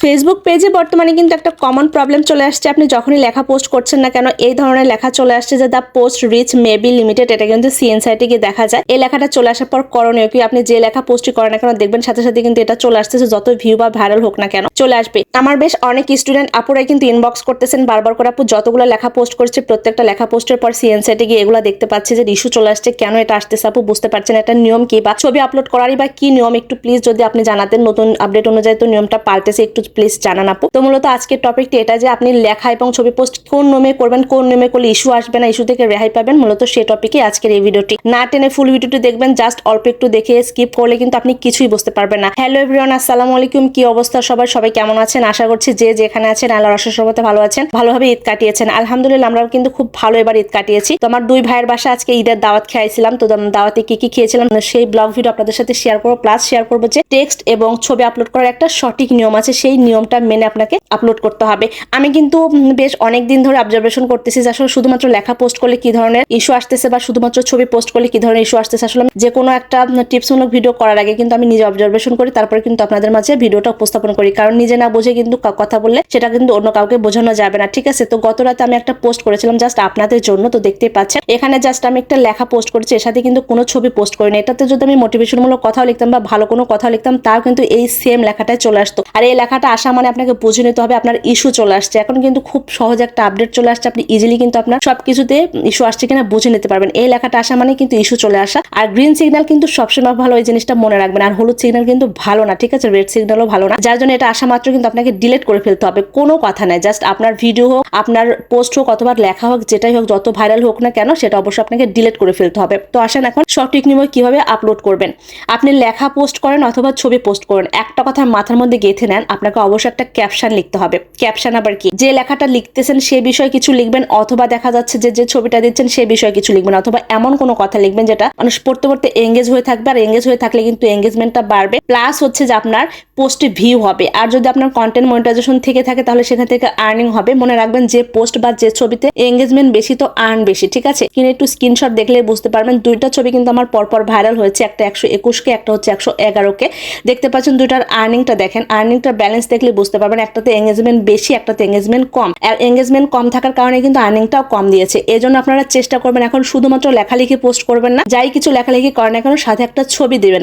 Facebook পেজে বর্তমানে কিন্তু একটা কমন প্রবলেম চলে আসছে। আপনি যখনই লেখা পোস্ট করছেন না কেন এই ধরনের লেখা চলে আসছে যে the post rich may be limited. এটা কিন্তু সিএন সাইটে গিয়ে দেখা যায়। এই লেখাটা চলে আসার পর করণীয় কি, আপনি যে লেখা পোস্টই করেন না কেন দেখবেন সাথে সাথে কিন্তু এটা চলে আসতেছে, যত ভিউ বা ভাইরাল হোক না কেন চলে আসবে। আমার বেশ অনেক স্টুডেন্ট আপুরাই কিন্তু ইনবক্স করতেছেন বারবার করে, আপু যতগুলো লেখা পোস্ট করছে প্রত্যেকটা লেখা পোস্টের পর সিএন সাইটে গিয়ে এগুলো দেখতে পাচ্ছে যে ইস্যু চলে আসছে, কেন এটা আসতেছে আপু বুঝতে পারছেন এটা নিয়ম কি, বা ছবি আপলোড করারই বা কি নিয়ম, একটু প্লিজ যদি আপনি জানাতেন। নতুন আপডেট অনুযায়ী তো নিয়মটা পাল্টেছে, একটু প্লিজ জানান আপু। তো মূলত আজকের টপিকটি এটা যে আপনি লেখা এবং ছবি পোস্ট কোন নিয়মে করবেন, কোন নিয়মে করলে ইস্যু আসবে না, ইস্যু থেকে রেহাই পাবেন, মূলত সেই টপিকে আজকের এই ভিডিওটি। না টেনে ফুল ভিডিওটি দেখবেন, জাস্ট অল্প একটু দেখে স্কিপ করলে কিন্তু আপনি কিছুই বুঝতে পারবেন না। হ্যালো এভরিওয়ান, আসসালামু আলাইকুম। কি অবস্থা সবাই কেমন আছেন? আশা করছি যে যেখানে আছেন আল্লাহর অশেষ রহমতে ভালো আছেন, ভালোভাবে ঈদ কাটিয়েছেন। আলহামদুলিল্লাহ আমরাও কিন্তু খুব ভালো এবার ঈদ কাটিয়েছি। তো আমার দুই ভাইয়ের বাসা আজকে ঈদের দাওয়াত খেয়েছিলাম। তো দাওয়াতে কি কি খেয়েছিলাম সেই ব্লগ ভিডিও আপনাদের সাথে শেয়ার করবো, প্লাস শেয়ার করবো যে টেক্সট এবং ছবি আপলোড করার একটা সঠিক নিয়ম আছে, সেই নিয়মটা মেনে আপনাকে আপলোড করতে হবে। আমি কিন্তু বেশ অনেক দিন ধরে অবজারভেশন করতেছি যে আসলে শুধুমাত্র লেখা পোস্ট করলে কি ধরনের ইস্যু আসতেছে, বা শুধুমাত্র ছবি পোস্ট করলে কি ধরনের ইস্যু আসতেছে। আসলে যে কোনো একটা টিপসমূলক ভিডিও করার আগে কিন্তু আমি নিজে অবজারভেশন করি, তারপরে কিন্তু আপনাদের মাঝে ভিডিওটা উপস্থাপন করি, কারণ নিজে না বুঝে কিন্তু কথা বললে সেটা কিন্তু অন্য কাউকে বোঝানো যাবে না। ঠিক আছে, তো গত রাতে আমি একটা পোস্ট করেছিলাম জাস্ট আপনাদের জন্য, তো দেখতেই পাচ্ছেন এখানে জাস্ট আমি একটা লেখা পোস্ট করেছি, এর সাথে কিন্তু কোনো ছবি পোস্ট করিনি। এটাতে যদি আমি মোটিভেশনমূলক কথাও লিখতাম বা ভালো কোনো কথা লিখতাম তাও কিন্তু এই সেম লেখাটাই চলে আসতো। আর এই লেখাটা আসা মানে আপনাকে বুঝে নিতে হবে আপনার ইস্যু চলে আসছে। এখন কিন্তু খুব সহজ একটা আপডেট চলে আসছে, আপনি ইজিলি কিন্তু আপনার সবকিছুতে ইস্যু আসছে কিনা বুঝে নিতে পারবেন। এই লেখাটা আসা মানে কিন্তু ইস্যু চলে আসা। আর গ্রিন সিগন্যাল কিন্তু সবসময় ভালো, এই জিনিসটা মনে রাখবেন। আর হলুদ সিগন্যাল কিন্তু ভালো না, ঠিক আছে, রেড সিগন্যালও ভালো না। যার জন্য এটা আসা মাত্র কিন্তু আপনাকে ডিলিট করে ফেলতে হবে, কোনো কথা নাই। জাস্ট আপনার ভিডিও হোক, আপনার পোস্ট হোক অথবা লেখা হোক, যেটাই হোক, যত ভাইরাল হোক না কেন সেটা অবশ্যই আপনাকে ডিলিট করে ফেলতে হবে। তো আসেন এখন সঠিক নিয়ম কিভাবে আপলোড করবেন। আপনি লেখা পোস্ট করেন অথবা ছবি পোস্ট করেন, একটা কথা মাথার মধ্যে গেঁথে নেন, আপনাকে অবশ্যই একটা ক্যাপশন লিখতে হবে। ক্যাপশন আবার কি, যে লেখাটা লিখতেছেন সে বিষয়ে কিছু লিখবেন, অথবা দেখা যাচ্ছে যে ছবিটা দিচ্ছেন সে বিষয়ে কিছু লিখবেন, অথবা এমন কোনো কথা লিখবেন যেটা মানুষ পড়তে পড়তে এঙ্গেজ হয়ে থাকবে। আর এঙ্গেজ হয়ে থাকলে কিন্তু এঙ্গেজমেন্টটা বাড়বে, প্লাস হচ্ছে যে আপনার পোস্টে ভিউ হবে। আর যদি আপনার কন্টেন্ট মনিটাইজেশন থেকে থাকে তাহলে সেখান থেকে আর্নিং হবে। মনে রাখবেন যে পোস্ট বা যে ছবিতে এঙ্গেজমেন্ট বেশি তো আর্ন বেশি, ঠিক আছে। কিনে একটু স্ক্রিনশট দেখলে বুঝতে পারবেন। দুইটা ছবি কিন্তু আমার পরপর ভাইরাল হয়েছে, একটা 121কে, একটা হচ্ছে 111কে। দেখতে পাচ্ছেন দুইটার আর্নিংটা দেখেন, আর্নিংটা ব্যালেন্স দেখলে বুঝতে পারবেন একটাতে এঙ্গেজমেন্ট বেশি, একটাতে এঙ্গেজমেন্ট কম। আর এঙ্গেজমেন্ট কম থাকার কারণে কিন্তু আর্নিংটাও কম দিয়েছে। এজন্য আপনারা চেষ্টা করবেন এখন শুধুমাত্র লেখালেখি পোস্ট করবেন না, যাই কিছু লেখালেখি করেন না কেন সাথে একটা ছবি দিবেন।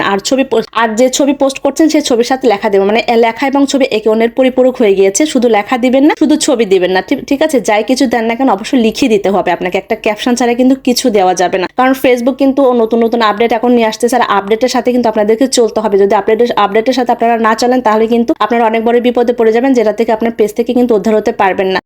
আর যে ছবি পোস্ট করছেন সেই ছবির সাথে লেখা দেবেন, মানে লেখা এবং ছবি একে অন্যের পরিপূরক হয়ে গিয়েছে। শুধু লেখা দিবেন না, শুধু ছবি দিবেন না, ঠিক আছে। যাই কিছু দেন না কেন অবশ্যই লিখে দিতে হবে আপনাকে, একটা ক্যাপশন ছাড়া কিন্তু কিছু দেওয়া যাবে না। কারণ ফেসবুক কিন্তু নতুন নতুন আপডেট এখন নিয়ে আসতেছে, আর আপডেটের সাথে কিন্তু আপনাদেরকে চলতে হবে। যদি আপডেটের সাথে আপনারা না চলেন তাহলে কিন্তু আপনারা অনেক বড় বিপদে পড়ে যাবেন, যেটা থেকে আপনার পেজ থেকে কিন্তু উদ্ধার হতে পারবেন না।